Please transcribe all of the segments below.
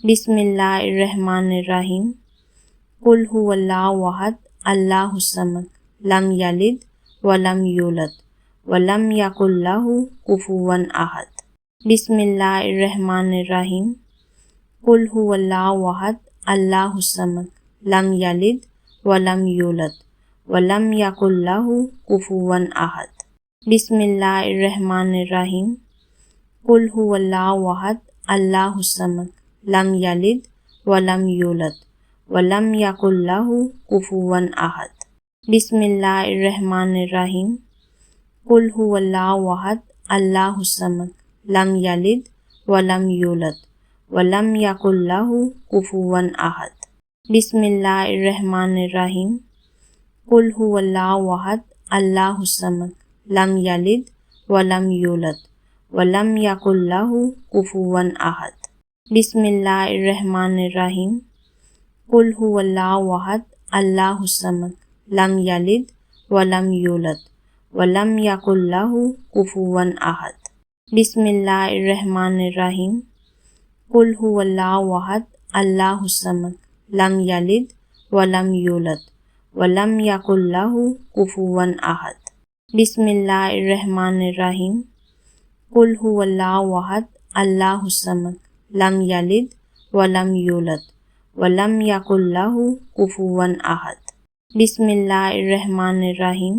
बिस्मिल्लाहिर्रहमानिर्रहीम। कुल हुवल्लाहु अहद अल्लाहुस समद लम यलिद वलम यूलद वलम यकुल लहू कुफुवन अहद। बिस्मिल्लाहिर्रहमानिर्रहीम। कुल हुवल्लाहु अहद अल्लाहुस समद लम यलिद वलम यूलद वलम यकुल लहू कुफुवन अहद। बिस्मिल्लाहिर्रहमानिर्रहीम। कुल हुवल्लाहु अहद अल्लाहुस समद लम यलिद वलम यूलद वलम यकुल लहू कुफुवन अहद। बिस्मिल्लाहिर्रहमानिर्रहीम। कुल हुवल्लाहु अहद अल्लाहुस समद लम यलिद वलम यूलद वलम यकुल लहू कुफुवन अहद। बिस्मिल्लाहिर्रहमानिर्रहीम। कुल हुवल्लाहु अहद अल्लाहुस समद लम यलिद वलम यूलद वलम यकुल लहू कुफुवन अहद। बिस्मिल्लाहिर्रहमानिर्रहीम। कुल हुवल्लाहु अहद अल्लाहुस समद लम यलिद वलम यूलद वलम यकुल लहू कुफुवन अहद। बिस्मिल्लाहिर्रहमानिर्रहीम। कुल हुवल्लाहु अहद अल्लाहुस समद लम यलिद वलम यूलद वलम यकुल लहू कुफुवन अहद। बिस्मिल्लाहिर्रहमानिर्रहीम। कुल हुवल्लाहु अहद अल्लाहुस समद लम यलिद वलम यूलद वलम यकुल लहू कुफुवन अहद। बिस्मिल्लाहिर्रहमानिर्रहीम।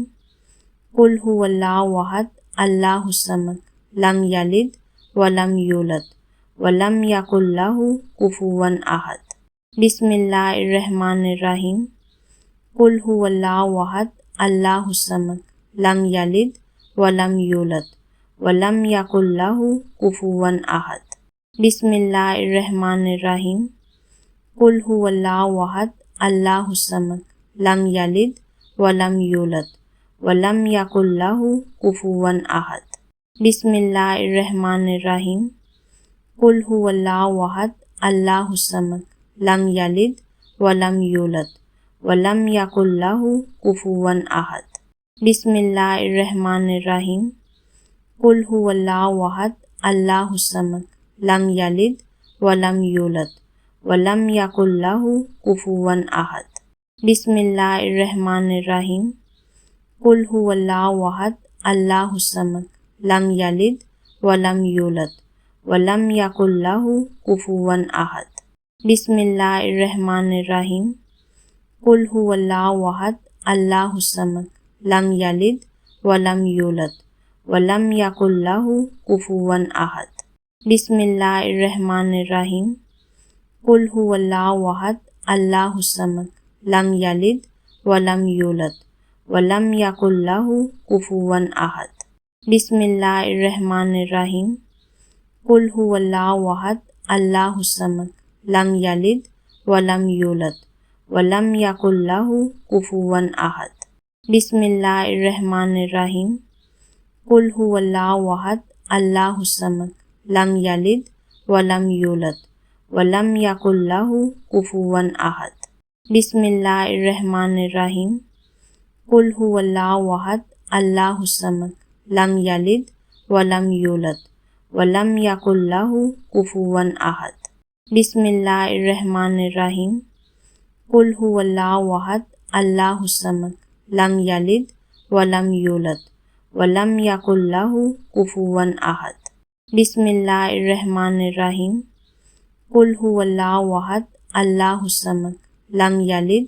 कुल हुवल्लाहु अहद अल्लाहुस समद लम यलिद वलम यूलद वलम यकुल लहू कुफुवन अहद। बिस्मिल्लाहिर्रहमानिर्रहीम। कुल हुवल्लाहु अहद अल्लाहुस समद लम यलिद वलम यूलद वलम यकुल लहू कुफुवन अहद। बिस्मिल्लाहिर्रहमानिर्रहीम। कुल हुवल्लाहु अहद अल्लाहुस समद लम यलिद वलम यूलद वलम यकुल लहू कुफुवन अहद। बिस्मिल्लाहिर्रहमानिर्रहीम। कुल हुवल्लाहु अहद अल्लाहुस समद लम यलिद वलम यूलद वलम यकुल लहू कुफुवन अहद। बिस्मिल्लाहिर्रहमानिर्रहीम। कुल हुवल्लाहु अहद अल्लाहुस समद लम यलिद वलम यूलद वलम यकुल लहू कुफुवन अहद। बिस्मिल्लाहिर्रहमानिर्रहीम। कुल हुवल्लाहु अहद अल्लाहुस समद लम यलिद वलम यूलद वलम यकुल लहू कुफुवन अहद। बिस्मिल्लाहिर्रहमानिर्रहीम। कुल हुवल्लाहु अहद अल्लाहुस समद लम यलिद वलम यूलद वलम यकुल लहू कुफुवन अहद। बिस्मिल्लाहिर्रहमानिर्रहीम। कुल हुवल्लाहु अहद अल्लाहुस समद लम यलिद वलम यूलद वलम यकुल लहू कुफुवन अहद। बिस्मिल्लाहिर्रहमानिर्रहीम। कुल हुवल्लाहु अहद अल्लाहुस समद लम यलिद वलम यूलद वलम यकुल लहू कुफुवन अहद। बिस्मिल्लाहिर्रहमानिर्रहीम। कुल हुवल्लाहु अहद अल्लाहुस समद लम यलिद वलम यूलद वलम यकुल लहू कुफुवन अहद। बिस्मिल्लाहिर्रहमानिर्रहीम। कुल हुवल्लाहु अहद अल्लाहुस समद लम यलिद वलम यूलद वलम यकुल लहू कुफुवन अहद। बिस्मिल्लाहिर्रहमानिर्रहीम। कुल हुवल्लाहु अहद अल्लाहुस समद लम यलिद वलम यूलद वलम यकुल लहू कुफुवन अहद। बिस्मिल्लाहिर्रहमानिर्रहीम। कुल हुवल्लाहु अहद अल्लाहुस समद लम यलिद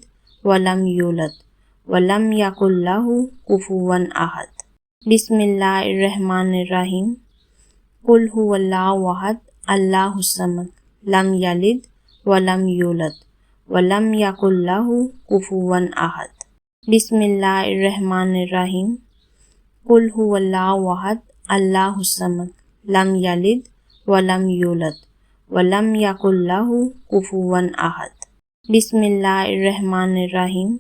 वलम यूलद वलम यकुल लहू कुफुवन अहद। बिस्मिल्लाहिर्रहमानिर्रहीम। कुल हुवल्लाहु अहद अल्लाहुस समद लम यलिद वलम यूलद वलम यकुल लहू कुफुवन अहद। बिस्मिल्लाहिर्रहमानिर्रहीम। कुल हुवल्लाहु अहद अल्लाहुस समद लम यलिद वलम यूलद वलम यकुल लहू कुफुवन अहद। बिस्मिल्लाहिर्रहमानिर्रहीम।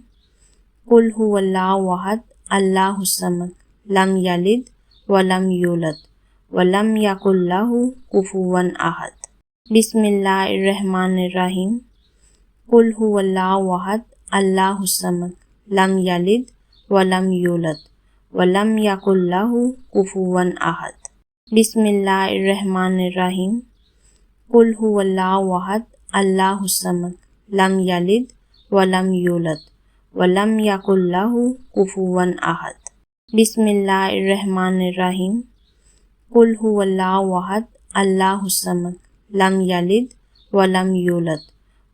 कुल हुवल्लाहु अहद अल्लाहुस समद लम यलिद वलम यूलद वलम यकुल लहू कुफुवन अहद। बिस्मिल्लाहिर्रहमानिर्रहीम। कुल हुवल्लाहु अहद अल्लाहुस समद लम यलिद वलम यूलद वलम यकुल लहू कुफुवन अहद। बिस्मिल्लाहिर्रहमानिर्रहीम। कुल हुवल्लाहु अहद अल्लाहुस समद लम यलिद वलम यूलद वलम यकुल लहू कुफुवन अहद। बिस्मिल्लाहिर्रहमानिर्रहीम। कुल हुवल्लाहु अहद अल्लाहुस समद लम यलिद वलम यूलद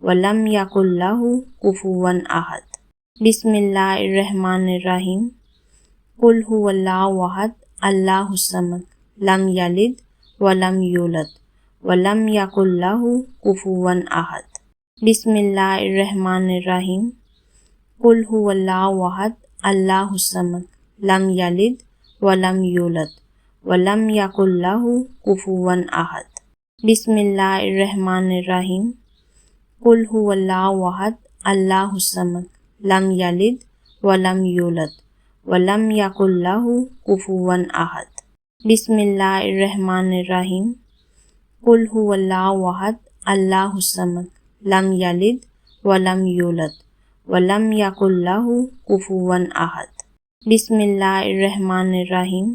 वलम यकुल लहू कुफुवन अहद। बिस्मिल्लाहिर्रहमानिर्रहीम। कुल हुवल्लाहु अहद अल्लाहुस समद लम यलिद वलम यूलद वलम यकुल लहू कुफुवन अहद। बिस्मिल्लाहिर्रहमानिर्रहीम। कुल हुवल्लाहु अहद अल्लाहुस समद लम यलिद वलम यूलद वलम यकुल लहू कुफुवन अहद। बिस्मिल्लाहिर्रहमानिर्रहीम। कुल हुवल्लाहु अहद अल्लाहुस समद लम यलिद वलम यूलद वलम यकुल लहू कुफुवन अहद। बिस्मिल्लाहिर्रहमानिर्रहीम। कुल हुवल्लाहु अहद अल्लाहुस समद लम यलिद वलम यूलद वलम यकुल लहू कुफुवन अहद। बिस्मिल्लाहिर्रहमानिर्रहीम।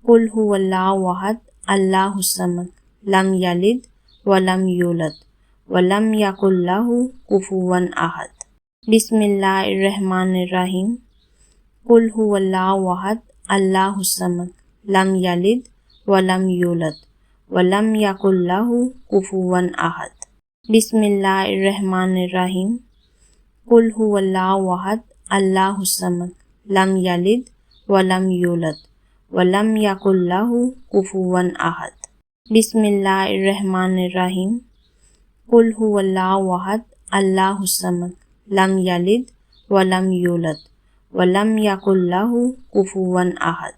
कुल हुवल्लाहु अहद अल्लाहुस समद लम यलिद वलम यूलद वलम यकुल लहू कुफुवन अहद। बिस्मिल्लाहिर्रहमानिर्रहीम। कुल हुवल्लाहु अहद अल्लाहुस समद लम यलिद वलम यूलद वलम यकुल लहू कुफुवन अहद। बिस्मिल्लाहिर्रहमानिर्रहीम। कुल हुवल्लाहु अहद अल्लाहुस समद लम यलिद वलम यूलद वलम यकुल लहू कुफुवन अहद। बिस्मिल्लाहिर्रहमानिर्रहीम। कुल हुवल्लाहु अहद अल्लाहुस समद लम यलिद वलम यूलद वलम यकुल लहू कुफुवन अहद।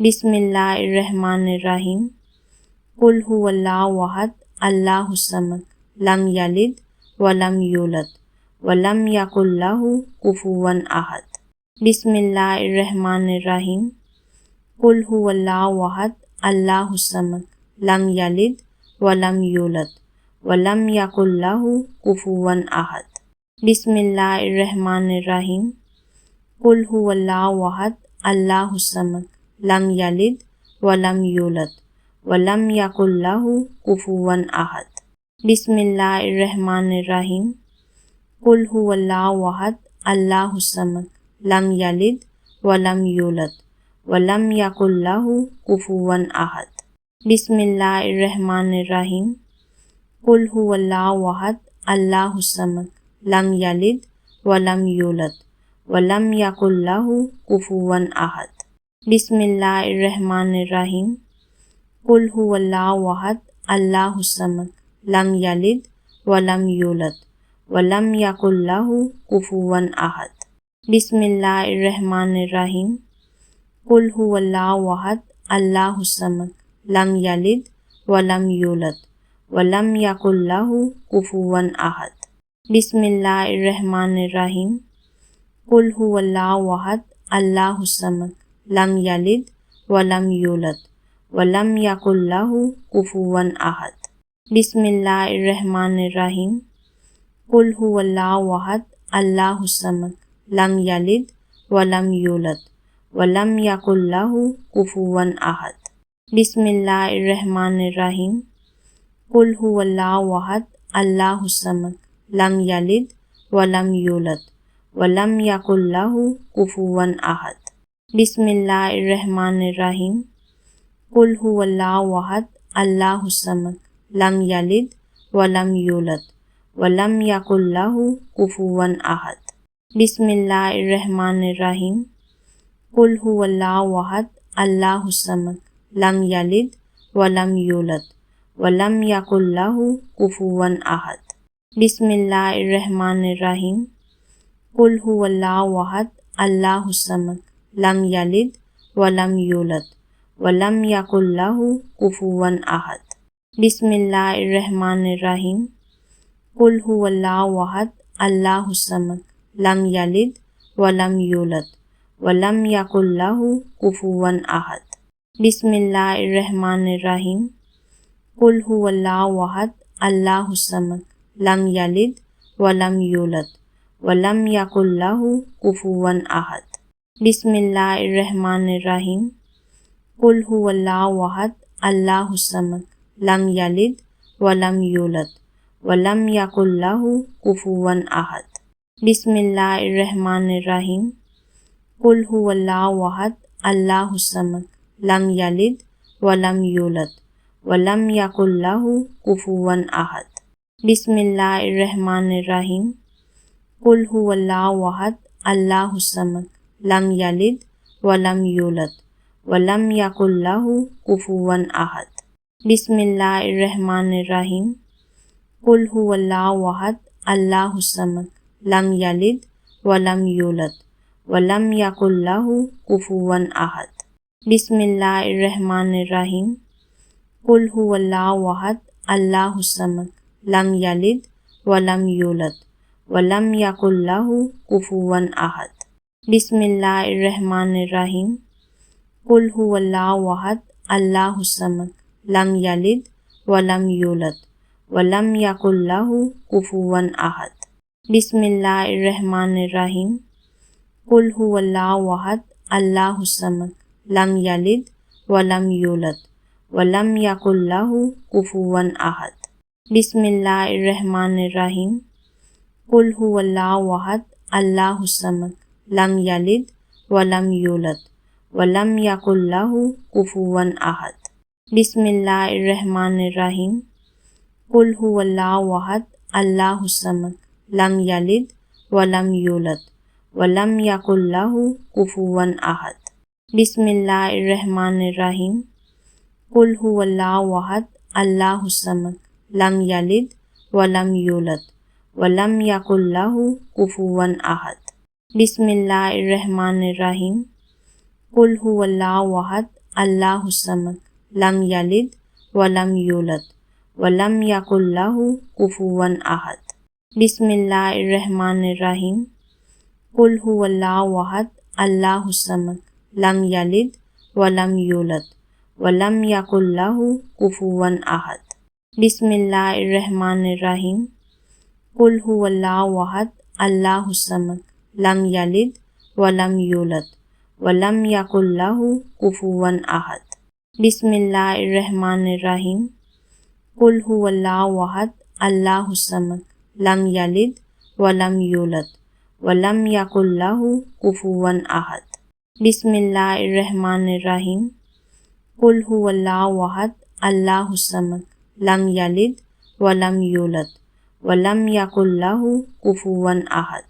बिस्मिल्लाहिर्रहमानिर्रहीम। कुल हुवल्लाहु अहद अल्लाहुस समद लम यलिद वलम यूलद वलम यकुल लहू कुफुवन अहद। बिस्मिल्लाहिर्रहमानिर्रहीम। कुल हुवल्लाहु अहद अल्लाहुस समद लम यलिद वलम यूलद वलम यकुल लहू कुफुवन अहद। बिस्मिल्लाहिर्रहमानिर्रहीम। कुल हुवल्लाहु अहद अल्लाहुस समद लम यलिद वलम यूलद वलम यकुल लहू कुफुवन अहद। बिस्मिल्लाहिर्रहमानिर्रहीम। कुल हुवल्लाहु अहद अल्लाहुस समद लम यलिद वलम यूलद वलम यकुल लहू कुफुवन अहद। बिस्मिल्लाहिर्रहमानिर्रहीम। कुल हुवल्लाहु अहद अल्लाहुस समद लम यलिद वलम यूलद वलम यकुल लहू कुफुवन अहद। बिस्मिल्लाहिर्रहमानिर्रहीम। कुल हुवल्लाहु अहद अल्लाहुस समद लम यलिद वलम यूलद वलम यकुल लहू कुफुवन अहद। बिस्मिल्लाहिर्रहमानिर्रहीम। कुल हुवल्लाहु अहद अल्लाहुस समद लम यलिद वलम यूलद वलम यकुल लहू कुफुवन अहद। बिस्मिल्लाहिर्रहमानिर्रहीम। कुल हुवल्लाहु अहद अल्लाहुस समद लम यलिद वलम यूलद वलम यकुल लहू कुफुवन अहद। बिस्मिल्लाहिर्रहमानिर्रहीम। कुल हुवल्लाहु अहद अल्लाहुस समद लम यलिद वलम यूलद वलम यकुल लहू कुफुवन अहद। बिस्मिल्लाहिर्रहमानिर्रहीम। कुल हुवल्लाहु अहद अल्लाहुस समद लम यलिद वलम यूलद वलम यकुल लहू कुफुवन अहद। बिस्मिल्लाहिर्रहमानिर्रहीम। कुल हुवल्लाहु अहद अल्लाहुस समद लम यलिद वलम यूलद वलम यकुल लहू कुफुवन अहद। बिस्मिल्लाहिर्रहमानिर्रहीम। कुल हुवल्लाहु अहद अल्लाहुस समद लम यलिद वलम यूलद वलम यकुल लहू कुफुवन अहद। बिस्मिल्लाहिर्रहमानिर्रहीम। कुल हुवल्लाहु अहद अल्लाहुस समद लम यलिद वलम यूलद वलम यकुल लहू कुफुवन अहद। बिस्मिल्लाहिर्रहमानिर्रहीम। कुल हुवल्लाहु अहद अल्लाहुस समद लम यलिद वलम यूलद वलम यकुल लहू कुफुवन अहद। बिस्मिल्लाहिर्रहमानिर्रहीम। कुल हुवल्लाहु अहद अल्लाहुस समद लम यलिद वलम यूलद वलम यकुल लहू कुफुवन अहद। बिस्मिल्लाहिर्रहमानिर्रहीम। कुल हुवल्लाहु अहद अल्लाहुस समद लम यलिद वलम यूलद वलम यकुल्लहु कुफुवन अहद। बिस्मिल्लाहिर्रहमानिर्रहीम। कुल हुवल्लाहु अहद अल्लाहुस समद लम यलिद वलम यूलद वलम यकुल्लहु कुफुवन अहद। बिस्मिल्लाहिर्रहमानिर्रहीम। कुल हुवल्लाहु अहद अल्लाहुस समद लम यलिद वलम यूलद वलम यकुल्लहु कुफुवन अहद। बिस्मिल्लाहिर्रहमानिर्रहीम। कुल हुवल्लाहु अहद अल्लाहुस समद लम यलिद वलम यूलद वलम यकुल्लहु कुफुवन अहद। बिस्मिल्लाहिर्रहमानिर्रहीम। कुल हुवल्लाहु अहद अल्लाहुस समद लम यलिद वलम यूलद वलम यकुल्लहु कुफुवन अहद। बिस्मिल्लाहिर्रहमानिर्रहीम। कुल हुवल्लाहु अहद अल्लाहुस समद लम यलिद वलम यूलद वलम यकुल्लहु कुफुवन अहद। बिस्मिल्लाहिर्रहमानिर्रहीम। कुल हुवल्लाहु अहद अल्लाहुस समद लम यलिद वलम यूलद वलम यकुल्लहु कुफुवन अहद। बिस्मिल्लाहिर्रहमानिर्रहीम। कुल हुवल्लाहु अहद अल्लाहुस समद लम यलिद वलम यूलद वलम यकुल्लहु कुफुवन अहद। बिस्मिल्लाहिर्रहमानिर्रहीम। कुल हुवल्लाहु अहद अल्लाहुस समद लम यलिद वलम यूलद वलम यकुल्लहु कुफुवन अहद। बिस्मिल्लाहिर्रहमानिर्रहीम। कुल हुवल्लाहु अहद अल्लाहुस समद लम यलिद वलम यूलद वलम यकुल्लहु कुफुवन अहद। बिस्मिल्लाहिर्रहमानिर्रहीम। कुल हुवल्लाहु अहद अल्लाहुस समद लम यलिद वलम यूलद वलम यकुल्लहु कुफुवन अहद। बिस्मिल्लाहिर्रहमानिर्रहीम। कुल हुवल्लाहु अहद अल्लाहुस समद लम यलिद वलम यूलद वलम यकुल्लहु कुफुवन अहद। बिस्मिल्लाहिर्रहमानिर्रहीम। कुल हुवल्लाहु अहद अल्लाहुस समद लम यलिद वलम यूलद वलम यकुल्लहु कुफुवन अहद। बिस्मिल्लाहिर्रहमानिर्रहीम। कुल हुवल्लाहु अहद अल्लाहुस समद लम यलिद वलम यूलद वलम यकुल्लहु कुफुवन अहद। बिस्मिल्लाहिर्रहमानिर्रहीम। कुल हुवल्लाहु अहद अल्लाहुस समद लम यलिद वलम यूलद वलम यकुल्लहु कुफुवन अहद।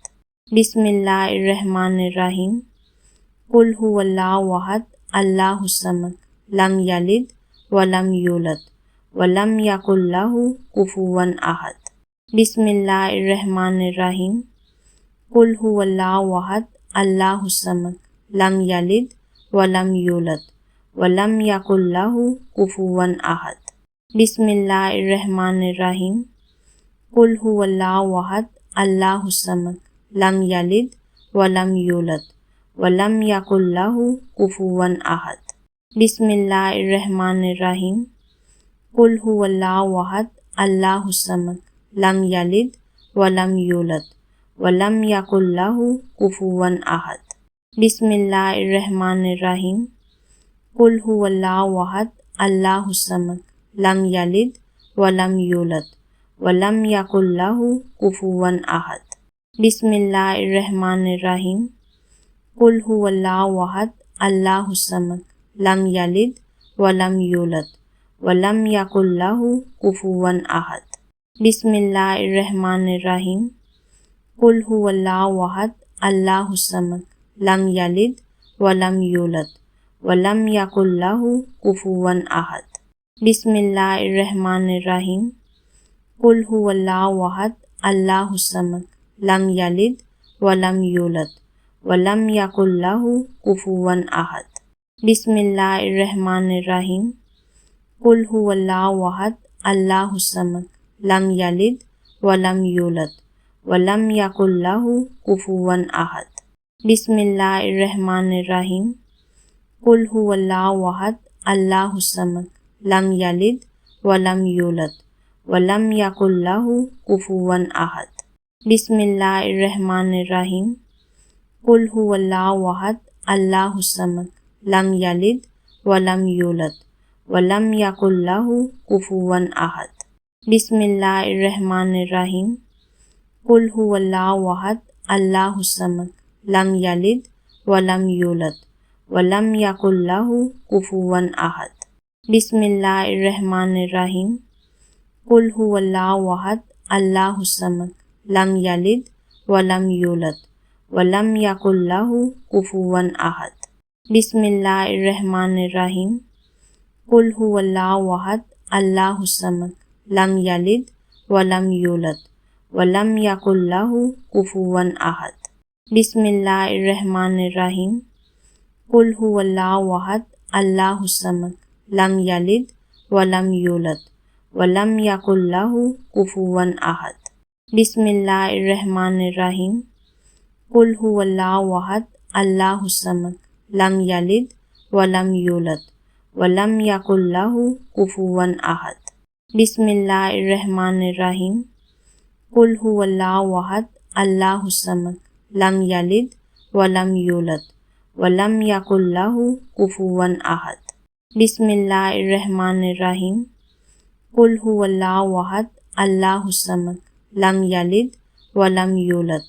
बिस्मिल्लाहिर्रहमानिर्रहीम। कुल हुवल्लाहु अहद अल्लाहुस समद लम यलिद वलम यूलद वलम यकुल्लहु कुफुवन अहद। बिस्मिल्लाहिर्रहमानिर्रहीम। कुल हुवल्लाहु अहद अल्लाहुस समद लम यलिद वलम यूलद वलम यकुल्लहु कुफुवन अहद। बिस्मिल्लाहिर्रहमानिर्रहीम। कुल हुवल्लाहु अहद अल्लाहुस समद लम यलिद वलम यूलद वलम यकुल्लहु कुफुवन अहद। बिस्मिल्लाहिर्रहमानिर्रहीम। कुल हुवल्लाहु अहद अल्लाहुस समद लम यलिद वलम यूलद वलम यकुल्लहु कुफुवन अहद। बिस्मिल्लाहिर्रहमानिर्रहीम। कुल हुवल्लाहु अहद अल्लाहुस समद लम यलिद वलम यूलद वलम यकुल्लहु कुफुवन अहद। बिस्मिल्लाहिर्रहमानिर्रहीम। कुल हुवल्लाहु अहद अल्लाहुस समद लम यलिद वलम यूलद वलम यकुल्लहु कुफुवन अहद। बिस्मिल्लाहिर्रहमानिर्रहीम। कुल हुवल्लाहु अहद अल्लाहुस समद लम यलिद वलम यूलद वलम यकुल्लहु कुफुवन अहद। बिस्मिल्लाहिर्रहमानिर्रहीम। कुल हुवल्लाहु अहद अल्लाहुस समद लम यलिद वलम यूलद वलम यकुल्लहु कुफुवन अहद। बिस्मिल्लाहिर्रहमानिर्रहीम। कुल हुवल्लाहु अहद अल्लाहुस समद लम यलिद वलम यूलद वलम यकुल्लहु कुफुवन अहद। बिस्मिल्लाहिर्रहमानिर्रहीम। कुल हुवल्लाहु अहद अल्लाहुस समद लम यलिद वलम यूलद वलम यकुल्लहु कुफुवन अहद। बिस्मिल्लाहिर्रहमानिर्रहीम। कुल हुवल्लाहु अहद अल्लाहुस समद लम यलिद वलम यूलद वलम यकुल्लहु कुफुवन अहद। बिस्मिल्लाहिर्रहमानिर्रहीम। कुल हुवल्लाहु अहद अल्लाहुस समद लम यलिद वलम यूलद वलम यकुल लहू कुफुवन अहद। बिस्मिल्लाहिर्रहमानिर्रहीम। कुल हुवल्लाहु अहद अल्लाहुस समद लम यलिद वलम यूलद वलम यकुल लहू कुफुवन अहद। बिस्मिल्लाहिर्रहमानिर्रहीम। कुल हुवल्लाहु अहद अल्लाहुस समद लम यलिद वलम यूलद वलम यकुल लहू कुफुवन अहद। बिस्मिल्लाहिर्रहमानिर्रहीम। कुल हुवल्लाहु अहद अल्लाहुस समद लम यलिद वलम यूलद वलम यकुल लहू कुफुवन अहद। बिस्मिल्लाहिर्रहमानिर्रहीम। कुल हुवल्लाहु अहद अल्लाहुस समद लम यलिद वलम यूलद वलम यकुल लहू कुफुवन अहद। बिस्मिल्लाहिर्रहमानिर्रहीम। कुल हुवल्लाहु अहद अल्लाहुस समद लम यलिद वलम यूलद वलम यकुल लहू कुफुवन अहद। बिस्मिल्लाहिर्रहमानिर्रहीम। कुल हुवल्लाहु अहद अल्लाहुस समद लम यलिद वलम यूलद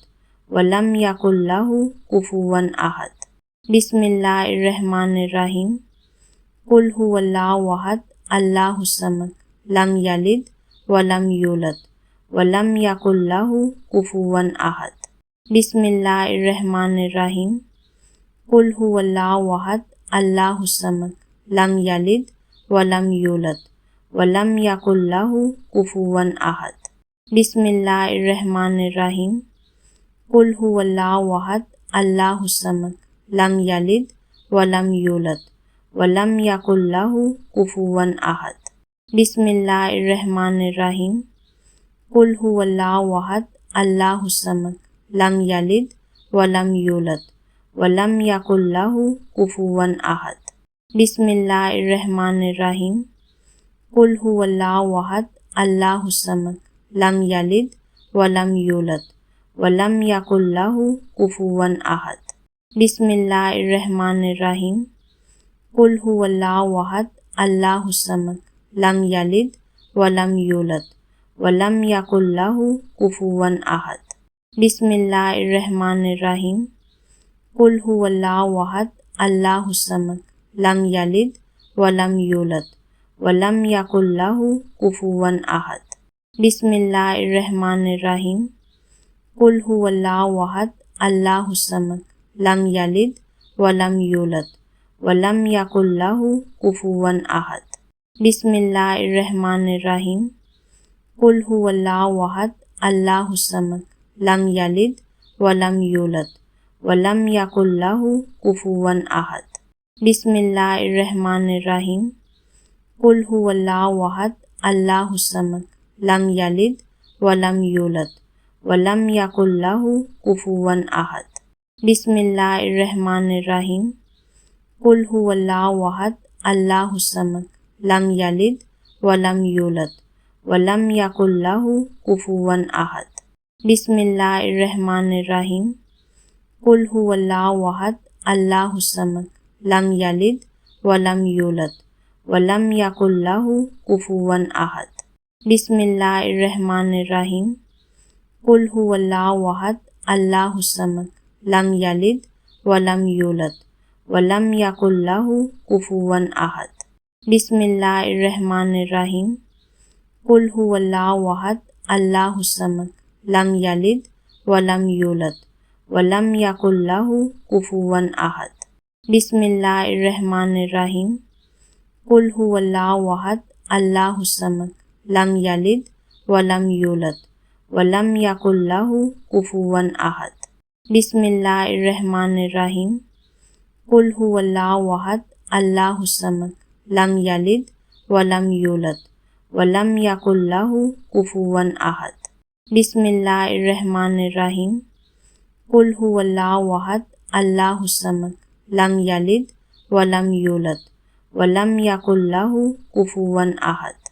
वलम यकुल लहू कुफुवन अहद। बिस्मिल्लाहिर्रहमानिर्रहीम। कुल हुवल्लाहु अहद अल्लाहुस समद लम यलिद वलम यूलद वलम यकुल लहू कुफुवन अहद। बिस्मिल्लाहिर्रहमानिर्रहीम। कुल हुवल्लाहु अहद अल्लाहुस समद लम यलिद वलम यूलद वलम यकुल लहू कुफुवन अहद। बिस्मिल्लाहिर्रहमानिर्रहीम। कुल हुवल्लाहु अहद अल्लाहुस समद लम यलिद वलम यूलद वलम यकुल लहू कुफुवन अहद। बिस्मिल्लाहिर्रहमानिर्रहीम। कुल हुवल्लाहु अहद अल्लाहुस समद लम यलिद वलम यूलद वलम यकुल लहू कुफुवन अहद। बिस्मिल्लाहिर्रहमानिर्रहीम। कुल हुवल्लाहु अहद अल्लाहुस समद लम यलिद वलम यूलद वलम यकुल लहू कुफुवन अहद। बिस्मिल्लाहिर्रहमानिर्रहीम। कुल हुवल्लाहु अहद अल्लाहुस समद लम यलिद वलम यूलद वलम यकुल लहू कुफुवन अहद। बिस्मिल्लाहिर्रहमानिर्रहीम। कुल हुवल्लाहु अहद अल्लाहुस समद लम यलिद वलम यूलद वलम यकुल लहू कुफुवन अहद। बिस्मिल्लाहिर्रहमानिर्रहीम। कुल हुवल्लाहु अहद अल्लाहुस समद लम यलिद वलम यूलद वलम यकुल लहू कुफुवन अहद। बिस्मिल्लाहिर्रहमानिर्रहीम। कुल हुवल्लाहु अहद अल्लाहुस समद लम यलिद वलम यूलद वलम यकुल लहू कुफुवन अहद। बिस्मिल्लाहिर्रहमानिर्रहीम। कुल हुवल्लाहु अहद अल्लाहुस समद लम यलिद वलम यूलद वलम यकुल लहू कुफुवन अहद। बिस्मिल्लाहिर्रहमानिर्रहीम। कुल हुवल्लाहु अहद अल्लाहुस समद लम यलिद वलम यूलद वलम यकुल लहू कुफुवन अहद। बिस्मिल्लाहिर्रहमानिर्रहीम। कुल हुवल्लाहु अहद अल्लाहुस समद लम यलिद वलम यूलद वलम यकुल लहू कुफुवन अहद। बिस्मिल्लाहिर्रहमानिर्रहीम। कुल हुवल्लाहु अहद अल्लाहुस समद लम यलिद वलम यूलद वलम यकुल लहू कुफुवन अहद। बिस्मिल्लाहिर्रहमानिर्रहीम। कुल हुवल्लाहु अहद अल्लाहुस समद लम यलिद वलम यूलद वलम यकुल लहू कुफुवन अहद। बिस्मिल्लाहिर्रहमानिर्रहीम। कुल हुवल्लाहु अहद अल्लाहुस समद लम यलिद वलम यूलद वलम यकुल लहू कुफुवन अहद। बिस्मिल्लाहिर्रहमानिर्रहीम। कुल हुवल्लाहु अहद अल्लाहुस समद लम यलिद वलम यूलद वलम यकुल लहू कुफुवन अहद। बिस्मिल्लाहिर्रहमानिर्रहीम। कुल हुवल्लाहु अहद अल्लाहुस समद लम यलिद वलम यूलद वलम यकुल लहू कुफुवन अहद।